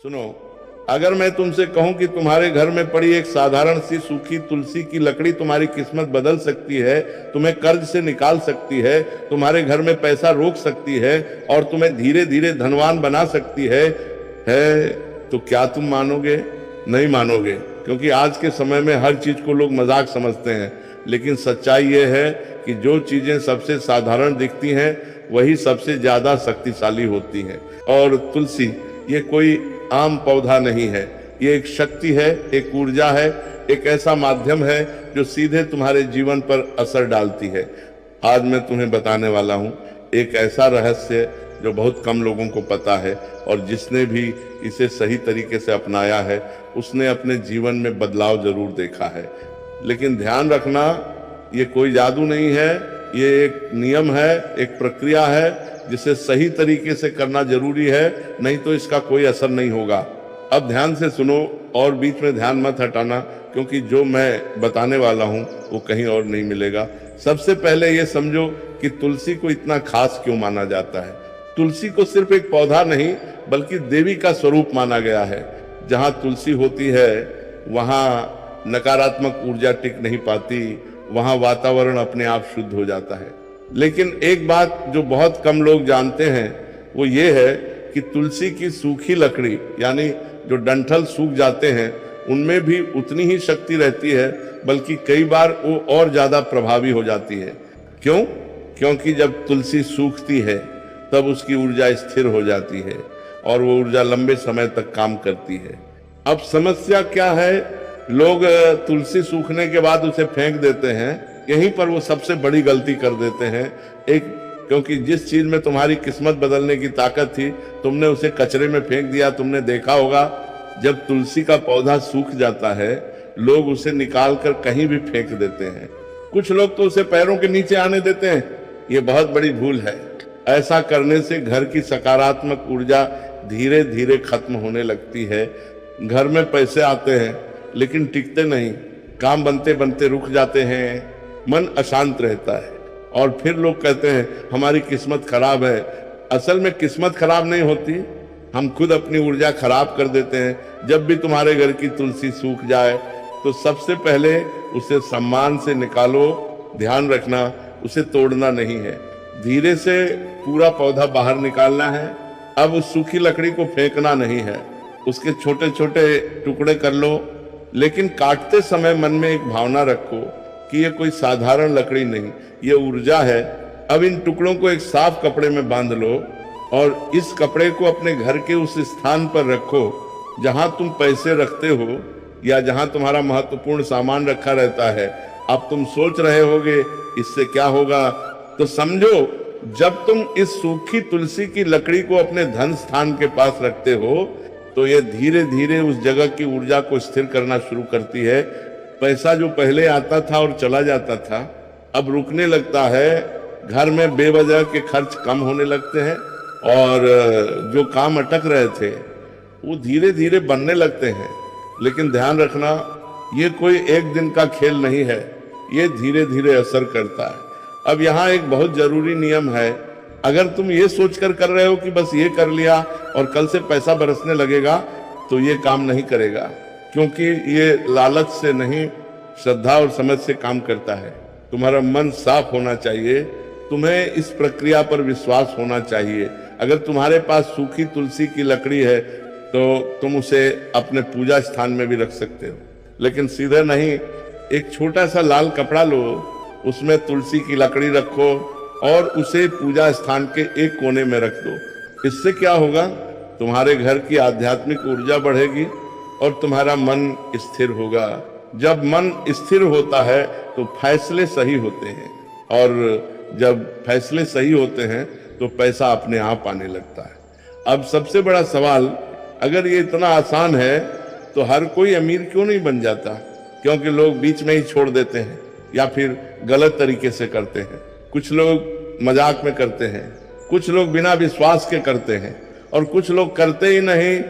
सुनो, अगर मैं तुमसे कहूं कि तुम्हारे घर में पड़ी एक साधारण सी सूखी तुलसी की लकड़ी तुम्हारी किस्मत बदल सकती है, तुम्हें कर्ज से निकाल सकती है, तुम्हारे घर में पैसा रोक सकती है और तुम्हें धीरे धीरे धनवान बना सकती है, तो क्या तुम मानोगे? नहीं मानोगे, क्योंकि आज के समय में हर चीज को लोग मजाक समझते हैं। लेकिन सच्चाई यह है कि जो चीजें सबसे साधारण दिखती हैं वही सबसे ज्यादा शक्तिशाली होती हैं। और तुलसी ये कोई आम पौधा नहीं है, ये एक शक्ति है, एक ऊर्जा है, एक ऐसा माध्यम है जो सीधे तुम्हारे जीवन पर असर डालती है। आज मैं तुम्हें बताने वाला हूँ एक ऐसा रहस्य जो बहुत कम लोगों को पता है, और जिसने भी इसे सही तरीके से अपनाया है उसने अपने जीवन में बदलाव जरूर देखा है। लेकिन ध्यान रखना, ये कोई जादू नहीं है, ये एक नियम है, एक प्रक्रिया है जिसे सही तरीके से करना जरूरी है, नहीं तो इसका कोई असर नहीं होगा। अब ध्यान से सुनो और बीच में ध्यान मत हटाना, क्योंकि जो मैं बताने वाला हूँ वो कहीं और नहीं मिलेगा। सबसे पहले ये समझो कि तुलसी को इतना खास क्यों माना जाता है। तुलसी को सिर्फ एक पौधा नहीं बल्कि देवी का स्वरूप माना गया है। जहाँ तुलसी होती है वहाँ नकारात्मक ऊर्जा टिक नहीं पाती, वहाँ वातावरण अपने आप शुद्ध हो जाता है। लेकिन एक बात जो बहुत कम लोग जानते हैं वो ये है कि तुलसी की सूखी लकड़ी यानी जो डंठल सूख जाते हैं उनमें भी उतनी ही शक्ति रहती है, बल्कि कई बार वो और ज्यादा प्रभावी हो जाती है। क्यों? क्योंकि जब तुलसी सूखती है तब उसकी ऊर्जा स्थिर हो जाती है और वो ऊर्जा लंबे समय तक काम करती है। अब समस्या क्या है, लोग तुलसी सूखने के बाद उसे फेंक देते हैं। यहीं पर वो सबसे बड़ी गलती कर देते हैं। क्योंकि जिस चीज में तुम्हारी किस्मत बदलने की ताकत थी तुमने उसे कचरे में फेंक दिया। तुमने देखा होगा जब तुलसी का पौधा सूख जाता है लोग उसे निकाल कर कहीं भी फेंक देते हैं। कुछ लोग तो उसे पैरों के नीचे आने देते हैं। ये बहुत बड़ी भूल है। ऐसा करने से घर की सकारात्मक ऊर्जा धीरे धीरे खत्म होने लगती है। घर में पैसे आते हैं लेकिन टिकते नहीं, काम बनते बनते रुक जाते हैं, मन अशांत रहता है और फिर लोग कहते हैं हमारी किस्मत खराब है। असल में किस्मत खराब नहीं होती, हम खुद अपनी ऊर्जा खराब कर देते हैं। जब भी तुम्हारे घर की तुलसी सूख जाए तो सबसे पहले उसे सम्मान से निकालो। ध्यान रखना, उसे तोड़ना नहीं है, धीरे से पूरा पौधा बाहर निकालना है। अब उस सूखी लकड़ी को फेंकना नहीं है, उसके छोटे छोटे टुकड़े कर लो, लेकिन काटते समय मन में एक भावना रखो कि ये कोई साधारण लकड़ी नहीं, ये ऊर्जा है। अब इन टुकड़ों को एक साफ कपड़े में बांध लो और इस कपड़े को अपने घर के उस स्थान पर रखो जहां तुम पैसे रखते हो या जहां तुम्हारा महत्वपूर्ण सामान रखा रहता है। अब तुम सोच रहे होगे इससे क्या होगा, तो समझो जब तुम इस सूखी तुलसी की लकड़ी को अपने धन स्थान के पास रखते हो तो ये धीरे धीरे उस जगह की ऊर्जा को स्थिर करना शुरू करती है। पैसा जो पहले आता था और चला जाता था अब रुकने लगता है। घर में बेवजह के खर्च कम होने लगते हैं और जो काम अटक रहे थे वो धीरे धीरे बनने लगते हैं। लेकिन ध्यान रखना, ये कोई एक दिन का खेल नहीं है, ये धीरे धीरे असर करता है। अब यहाँ एक बहुत जरूरी नियम है, अगर तुम ये सोचकर कर रहे हो कि बस ये कर लिया और कल से पैसा बरसने लगेगा तो ये काम नहीं करेगा, क्योंकि ये लालच से नहीं श्रद्धा और समझ से काम करता है। तुम्हारा मन साफ होना चाहिए, तुम्हें इस प्रक्रिया पर विश्वास होना चाहिए। अगर तुम्हारे पास सूखी तुलसी की लकड़ी है तो तुम उसे अपने पूजा स्थान में भी रख सकते हो, लेकिन सीधे नहीं। एक छोटा सा लाल कपड़ा लो, उसमें तुलसी की लकड़ी रखो और उसे पूजा स्थान के एक कोने में रख दो। इससे क्या होगा, तुम्हारे घर की आध्यात्मिक ऊर्जा बढ़ेगी और तुम्हारा मन स्थिर होगा। जब मन स्थिर होता है तो फैसले सही होते हैं, और जब फैसले सही होते हैं तो पैसा अपने आप आने लगता है। अब सबसे बड़ा सवाल, अगर ये इतना आसान है तो हर कोई अमीर क्यों नहीं बन जाता? क्योंकि लोग बीच में ही छोड़ देते हैं या फिर गलत तरीके से करते हैं। कुछ लोग मजाक में करते हैं, कुछ लोग बिना विश्वास के करते हैं और कुछ लोग करते ही नहीं,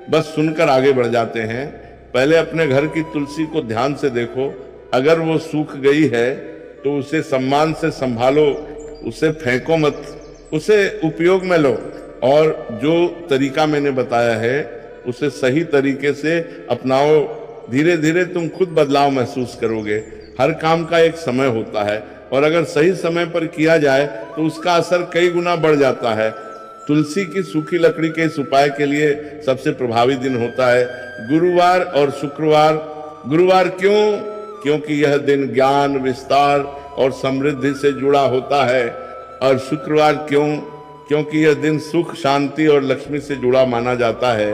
बस सुनकर आगे बढ़ जाते हैं। पहले अपने घर की तुलसी को ध्यान से देखो, अगर वो सूख गई है तो उसे सम्मान से संभालो, उसे फेंको मत, उसे उपयोग में लो। और जो तरीका मैंने बताया है उसे सही तरीके से अपनाओ। धीरे धीरे तुम खुद बदलाव महसूस करोगे। हर काम का एक समय होता है और अगर सही समय पर किया जाए तो उसका असर कई गुना बढ़ जाता है। तुलसी की सूखी लकड़ी के इस उपाय के लिए सबसे प्रभावी दिन होता है गुरुवार और शुक्रवार। गुरुवार क्यों? क्योंकि यह दिन ज्ञान, विस्तार और समृद्धि से जुड़ा होता है। और शुक्रवार क्यों? क्योंकि यह दिन सुख, शांति और लक्ष्मी से जुड़ा माना जाता है।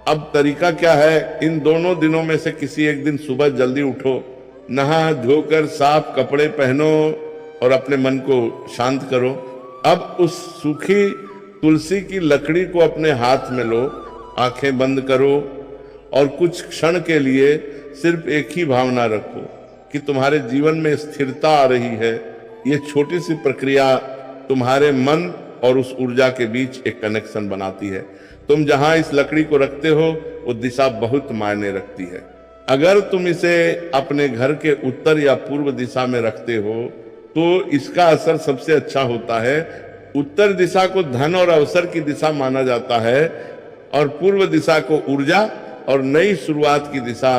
अब तरीका क्या है? इन दोनों दिनों में से किसी एक दिन सुबह जल्दी उठो, नहा धोकर साफ कपड़े पहनो और अपने मन को शांत करो। अब उस सूखी तुलसी की लकड़ी को अपने हाथ में लो, आंखें बंद करो और कुछ क्षण के लिए सिर्फ एक ही भावना रखो कि तुम्हारे जीवन में स्थिरता आ रही है। ये छोटी सी प्रक्रिया तुम्हारे मन और उस ऊर्जा के बीच एक कनेक्शन बनाती है। तुम जहां इस लकड़ी को रखते हो वो दिशा बहुत मायने रखती है। अगर तुम इसे अपने घर के उत्तर या पूर्व दिशा में रखते हो तो इसका असर सबसे अच्छा होता है। उत्तर दिशा को धन और अवसर की दिशा माना जाता है और पूर्व दिशा को ऊर्जा और नई शुरुआत की दिशा।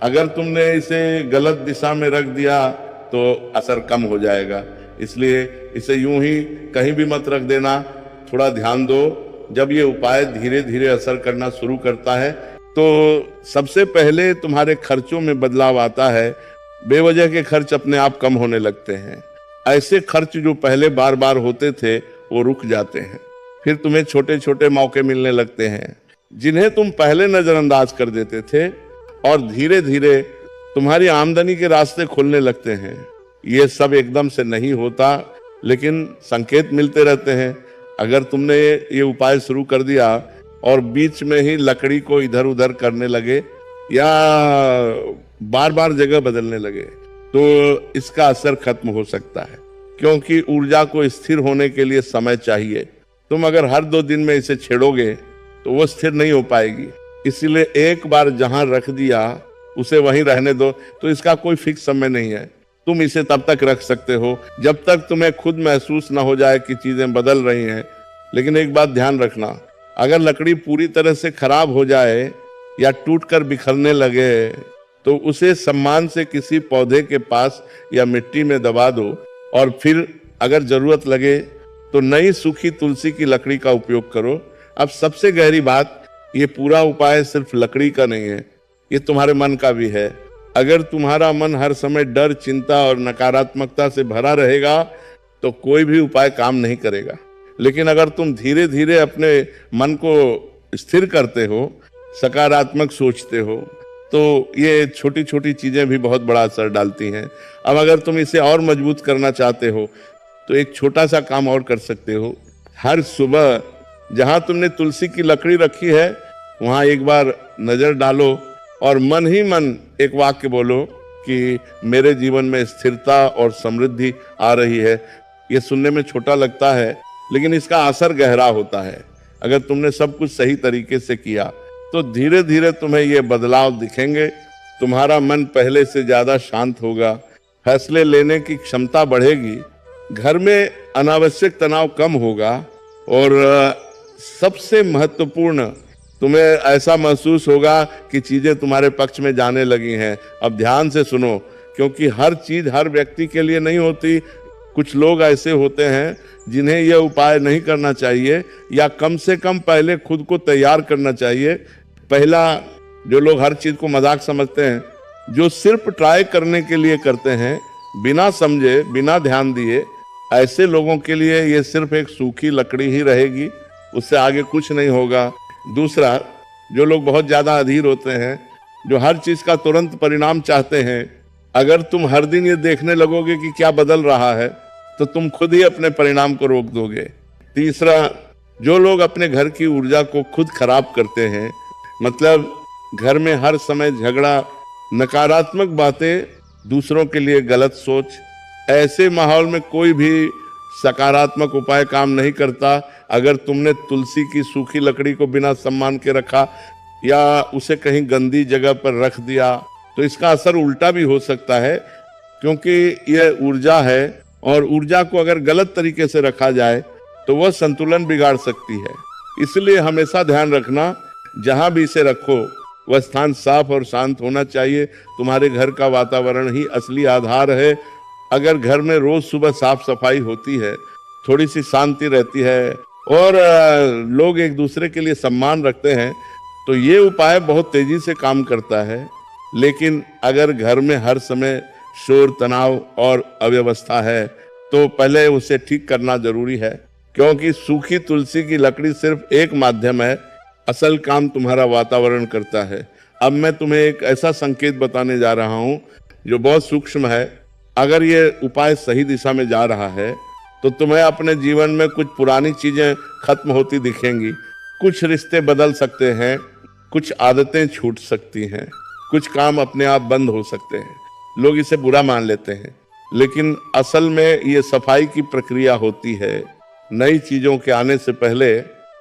अगर तुमने इसे गलत दिशा में रख दिया तो असर कम हो जाएगा। इसलिए इसे यूं ही कहीं भी मत रख देना, थोड़ा ध्यान दो। जब ये उपाय धीरे धीरे असर करना शुरू करता है तो सबसे पहले तुम्हारे खर्चों में बदलाव आता है। बेवजह के खर्च अपने आप कम होने लगते हैं। ऐसे खर्च जो पहले बार बार होते थे वो रुक जाते हैं। फिर तुम्हें छोटे छोटे मौके मिलने लगते हैं जिन्हें तुम पहले नजरअंदाज कर देते थे और धीरे धीरे तुम्हारी आमदनी के रास्ते खुलने लगते हैं। ये सब एकदम से नहीं होता, लेकिन संकेत मिलते रहते हैं। अगर तुमने ये उपाय शुरू कर दिया और बीच में ही लकड़ी को इधर उधर करने लगे या बार बार जगह बदलने लगे तो इसका असर खत्म हो सकता है, क्योंकि ऊर्जा को स्थिर होने के लिए समय चाहिए। तुम अगर हर 2 दिन में इसे छेड़ोगे तो वो स्थिर नहीं हो पाएगी। इसीलिए एक बार जहां रख दिया उसे वहीं रहने दो। तो इसका कोई फिक्स समय नहीं है। तुम इसे तब तक रख सकते हो जब तक तुम्हें खुद महसूस ना हो जाए कि चीजें बदल रही हैं। लेकिन एक बात ध्यान रखना, अगर लकड़ी पूरी तरह से खराब हो जाए या टूटकर बिखरने लगे तो उसे सम्मान से किसी पौधे के पास या मिट्टी में दबा दो और फिर अगर जरूरत लगे तो नई सूखी तुलसी की लकड़ी का उपयोग करो। अब सबसे गहरी बात, ये पूरा उपाय सिर्फ लकड़ी का नहीं है, ये तुम्हारे मन का भी है। अगर तुम्हारा मन हर समय डर, चिंता और नकारात्मकता से भरा रहेगा तो कोई भी उपाय काम नहीं करेगा। लेकिन अगर तुम धीरे धीरे अपने मन को स्थिर करते हो, सकारात्मक सोचते हो, तो ये छोटी छोटी चीजें भी बहुत बड़ा असर डालती हैं। अब अगर तुम इसे और मजबूत करना चाहते हो तो एक छोटा सा काम और कर सकते हो। हर सुबह जहां तुमने तुलसी की लकड़ी रखी है वहां एक बार नजर डालो और मन ही मन एक वाक्य बोलो कि मेरे जीवन में स्थिरता और समृद्धि आ रही है। ये सुनने में छोटा लगता है लेकिन इसका असर गहरा होता है। अगर तुमने सब कुछ सही तरीके से किया तो धीरे धीरे तुम्हें ये बदलाव दिखेंगे। तुम्हारा मन पहले से ज्यादा शांत होगा, फैसले लेने की क्षमता बढ़ेगी, घर में अनावश्यक तनाव कम होगा और सबसे महत्वपूर्ण, तुम्हें ऐसा महसूस होगा कि चीजें तुम्हारे पक्ष में जाने लगी हैं। अब ध्यान से सुनो, क्योंकि हर चीज हर व्यक्ति के लिए नहीं होती। कुछ लोग ऐसे होते हैं जिन्हें यह उपाय नहीं करना चाहिए या कम से कम पहले खुद को तैयार करना चाहिए। पहला, जो लोग हर चीज को मजाक समझते हैं, जो सिर्फ ट्राई करने के लिए करते हैं, बिना समझे, बिना ध्यान दिए, ऐसे लोगों के लिए ये सिर्फ एक सूखी लकड़ी ही रहेगी, उससे आगे कुछ नहीं होगा। दूसरा, जो लोग बहुत ज्यादा अधीर होते हैं, जो हर चीज का तुरंत परिणाम चाहते हैं, अगर तुम हर दिन ये देखने लगोगे कि क्या बदल रहा है तो तुम खुद ही अपने परिणाम को रोक दोगे। तीसरा, जो लोग अपने घर की ऊर्जा को खुद खराब करते हैं, मतलब घर में हर समय झगड़ा, नकारात्मक बातें, दूसरों के लिए गलत सोच, ऐसे माहौल में कोई भी सकारात्मक उपाय काम नहीं करता। अगर तुमने तुलसी की सूखी लकड़ी को बिना सम्मान के रखा या उसे कहीं गंदी जगह पर रख दिया तो इसका असर उल्टा भी हो सकता है, क्योंकि यह ऊर्जा है और ऊर्जा को अगर गलत तरीके से रखा जाए तो वह संतुलन बिगाड़ सकती है। इसलिए हमेशा ध्यान रखना, जहां भी इसे रखो वह स्थान साफ और शांत होना चाहिए। तुम्हारे घर का वातावरण ही असली आधार है। अगर घर में रोज सुबह साफ सफाई होती है, थोड़ी सी शांति रहती है और लोग एक दूसरे के लिए सम्मान रखते हैं, तो ये उपाय बहुत तेजी से काम करता है। लेकिन अगर घर में हर समय शोर, तनाव और अव्यवस्था है, तो पहले उसे ठीक करना जरूरी है, क्योंकि सूखी तुलसी की लकड़ी सिर्फ एक माध्यम है, असल काम तुम्हारा वातावरण करता है। अब मैं तुम्हें एक ऐसा संकेत बताने जा रहा हूं जो बहुत सूक्ष्म है। अगर ये उपाय सही दिशा में जा रहा है, तो तुम्हें अपने जीवन में कुछ पुरानी चीजें खत्म होती दिखेंगी, कुछ रिश्ते बदल सकते हैं, कुछ आदतें छूट सकती हैं, कुछ काम अपने आप बंद हो सकते हैं। लोग इसे बुरा मान लेते हैं, लेकिन असल में ये सफाई की प्रक्रिया होती है। नई चीजों के आने से पहले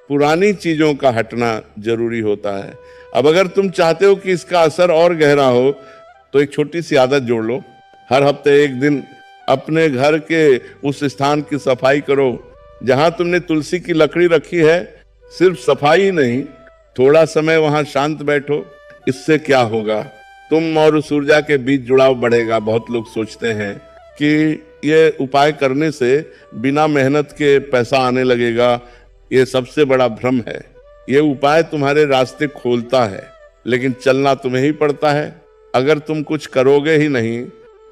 पुरानी चीजों का हटना जरूरी होता है। अब अगर तुम चाहते हो कि इसका असर और गहरा हो, तो एक छोटी सी आदत जोड़ लो। हर हफ्ते एक दिन अपने घर के उस स्थान की सफाई करो जहां तुमने तुलसी की लकड़ी रखी है। सिर्फ सफाई ही नहीं, थोड़ा समय वहां शांत बैठो। इससे क्या होगा, तुम और उस ऊर्जा के बीच जुड़ाव बढ़ेगा। बहुत लोग सोचते हैं कि ये उपाय करने से बिना मेहनत के पैसा आने लगेगा। ये सबसे बड़ा भ्रम है। ये उपाय तुम्हारे रास्ते खोलता है, लेकिन चलना तुम्हें ही पड़ता है। अगर तुम कुछ करोगे ही नहीं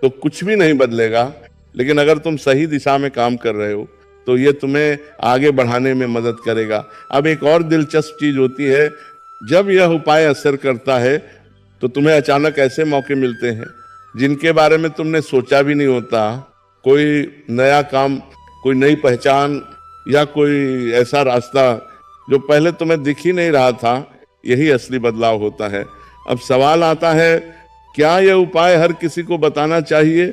तो कुछ भी नहीं बदलेगा, लेकिन अगर तुम सही दिशा में काम कर रहे हो तो ये तुम्हें आगे बढ़ाने में मदद करेगा। अब एक और दिलचस्प चीज होती है, जब यह उपाय असर करता है तो तुम्हें अचानक ऐसे मौके मिलते हैं जिनके बारे में तुमने सोचा भी नहीं होता। कोई नया काम, कोई नई पहचान या कोई ऐसा रास्ता जो पहले तुम्हें दिख ही नहीं रहा था, यही असली बदलाव होता है। अब सवाल आता है, क्या यह उपाय हर किसी को बताना चाहिए?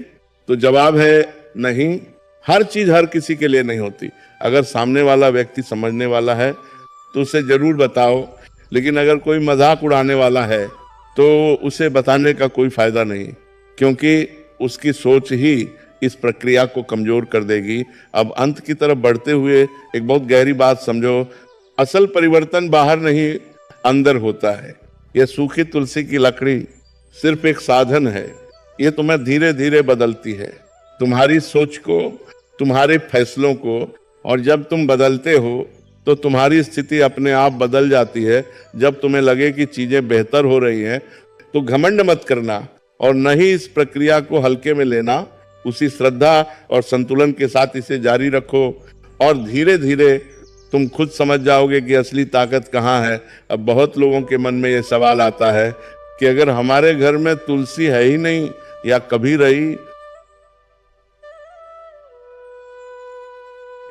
तो जवाब है नहीं। हर चीज हर किसी के लिए नहीं होती। अगर सामने वाला व्यक्ति समझने वाला है तो उसे जरूर बताओ, लेकिन अगर कोई मजाक उड़ाने वाला है तो उसे बताने का कोई फायदा नहीं, क्योंकि उसकी सोच ही इस प्रक्रिया को कमजोर कर देगी। अब अंत की तरफ बढ़ते हुए एक बहुत गहरी बात समझो, असल परिवर्तन बाहर नहीं अंदर होता है। यह सूखी तुलसी की लकड़ी सिर्फ एक साधन है। ये तुम्हें धीरे धीरे बदलती है, तुम्हारी सोच को, तुम्हारे फैसलों को। और जब तुम बदलते हो तो तुम्हारी स्थिति अपने आप बदल जाती है। जब तुम्हें लगे कि चीजें बेहतर हो रही हैं, तो घमंड मत करना और न ही इस प्रक्रिया को हल्के में लेना। उसी श्रद्धा और संतुलन के साथ इसे जारी रखो और धीरे धीरे तुम खुद समझ जाओगे कि असली ताकत कहाँ है। अब बहुत लोगों के मन में ये सवाल आता है कि अगर हमारे घर में तुलसी है ही नहीं या कभी रही।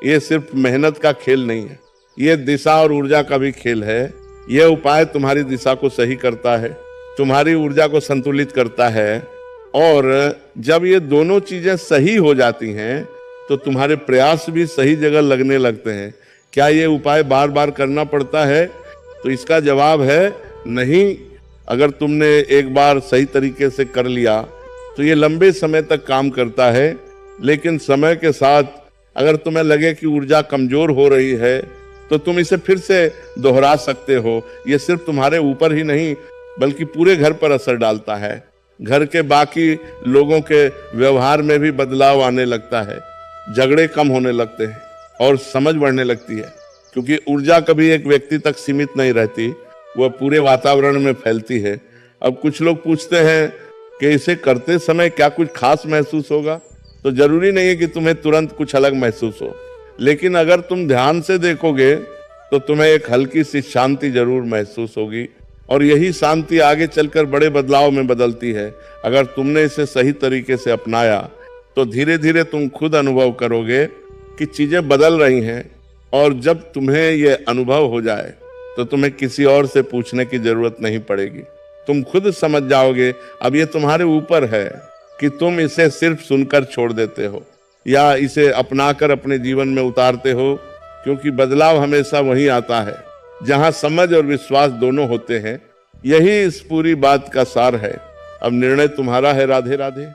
ये सिर्फ मेहनत का खेल नहीं है, ये दिशा और ऊर्जा का भी खेल है। यह उपाय तुम्हारी दिशा को सही करता है, तुम्हारी ऊर्जा को संतुलित करता है, और जब ये दोनों चीजें सही हो जाती हैं तो तुम्हारे प्रयास भी सही जगह लगने लगते हैं। क्या ये उपाय बार बार करना पड़ता है? तो इसका जवाब है नहीं। अगर तुमने एक बार सही तरीके से कर लिया तो ये लंबे समय तक काम करता है। लेकिन समय के साथ अगर तुम्हें लगे कि ऊर्जा कमजोर हो रही है तो तुम इसे फिर से दोहरा सकते हो। ये सिर्फ तुम्हारे ऊपर ही नहीं बल्कि पूरे घर पर असर डालता है। घर के बाकी लोगों के व्यवहार में भी बदलाव आने लगता है, झगड़े कम होने लगते हैं और समझ बढ़ने लगती है, क्योंकि ऊर्जा कभी एक व्यक्ति तक सीमित नहीं रहती, वह पूरे वातावरण में फैलती है। अब कुछ लोग पूछते हैं कि इसे करते समय क्या कुछ खास महसूस होगा? तो जरूरी नहीं है कि तुम्हें तुरंत कुछ अलग महसूस हो, लेकिन अगर तुम ध्यान से देखोगे तो तुम्हें एक हल्की सी शांति जरूर महसूस होगी, और यही शांति आगे चलकर बड़े बदलाव में बदलती है। अगर तुमने इसे सही तरीके से अपनाया तो धीरे धीरे तुम खुद अनुभव करोगे कि चीजें बदल रही हैं, और जब तुम्हें यह अनुभव हो जाए तो तुम्हें किसी और से पूछने की जरूरत नहीं पड़ेगी। तुम खुद समझ जाओगे। अब ये तुम्हारे ऊपर है कि तुम इसे सिर्फ सुनकर छोड़ देते हो या इसे अपनाकर अपने जीवन में उतारते हो, क्योंकि बदलाव हमेशा वहीं आता है जहां समझ और विश्वास दोनों होते हैं। यही इस पूरी बात का सार है। अब निर्णय तुम्हारा है। राधे राधे।